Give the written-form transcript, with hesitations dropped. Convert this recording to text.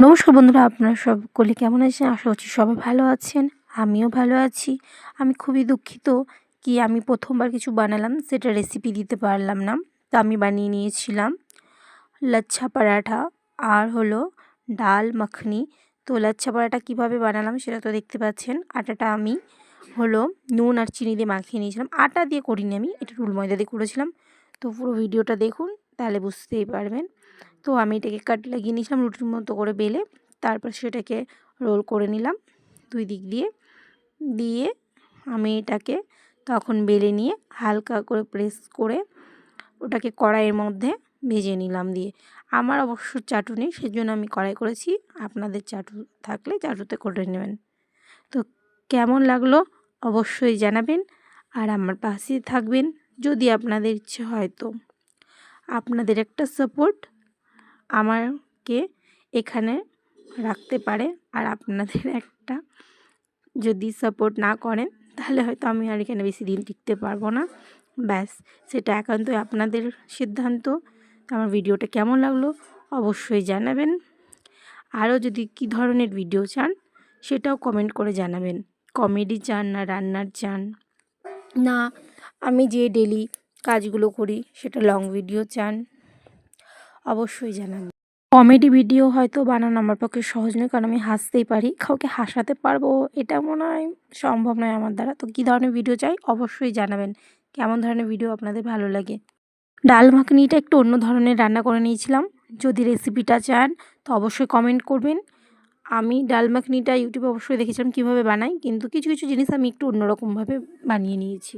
নমস্কার বন্ধুরা, আপনারা সকলে কেমন আছেন? আশা করছি সবাই ভালো আছেন। আমিও ভালো আছি। আমি খুবই দুঃখিত কি আমি প্রথমবার কিছু বানালাম, সেটা রেসিপি দিতে পারলাম না। তো আমি বানিয়ে নিয়েছিলাম লাচ্ছা পরাঠা আর হলো ডাল মাখনি। তো লাচ্ছা পরাঠা কীভাবে বানালাম সেটা তো দেখতে পাচ্ছেন। আটাটা আমি হলো নুন আর চিনি দিয়ে মাখিয়ে নিয়েছিলাম। আটা দিয়ে করিনি আমি, এটা রুল ময়দা দিয়ে করেছিলাম। তো পুরো ভিডিওটা দেখুন, তাহলে বুঝতেই পারবেন। তো আমি এটাকে কাট লাগিয়ে নিয়েছিলাম রুটির মতো করে বেলে। তারপর সেটাকে রোল করে নিলাম দুই দিক দিয়ে। দিয়ে আমি এটাকে তখন বেলে নিয়ে হালকা করে প্রেস করে ওটাকে কড়াইয়ের মধ্যে ভেজে নিলাম। দিয়ে আমার অবশ্য চাটু নেই, সেজন্য আমি কড়াই করেছি। আপনাদের চাটু থাকলে চাটুতে করে নেবেন। তো কেমন লাগলো অবশ্যই জানাবেন, আর আমার পাশেই থাকবেন যদি আপনাদের ইচ্ছে হয়। তো আপনাদের একটা সাপোর্ট আমাকে এখানে রাখতে পারে, আর আপনাদের একটা যদি সাপোর্ট না করেন তাহলে হয়তো আমি আর এখানে বেশি দিন টিকতে পারবো না। ব্যাস, সেটা একান্তই আপনাদের সিদ্ধান্ত। তো আমার ভিডিওটা কেমন লাগলো অবশ্যই জানাবেন। আরও যদি কী ধরনের ভিডিও চান সেটাও কমেন্ট করে জানাবেন। কমেডি চান না রান্নার চান, না আমি যে ডেলি কাজগুলো করি সেটা লং ভিডিও চান, অবশ্যই জানাবেন। কমেডি ভিডিও হয়তো বানানো আমার পক্ষে সহজ নয়, কারণ আমি হাসতেই পারি। কাউকে হাসাতে পারবো এটা মনে হয় সম্ভব নয় আমার দ্বারা। তো কী ধরনের ভিডিও চাই অবশ্যই জানাবেন, কেমন ধরনের ভিডিও আপনাদের ভালো লাগে। ডাল মাখনিটা একটু অন্য ধরনের রান্না করে নিয়েছিলাম। যদি রেসিপিটা চান তো অবশ্যই কমেন্ট করবেন। আমি ডাল মাখনিটা ইউটিউবে অবশ্যই দেখেছিলাম কীভাবে বানাই, কিন্তু কিছু কিছু জিনিস আমি একটু অন্যরকমভাবে বানিয়ে নিয়েছি।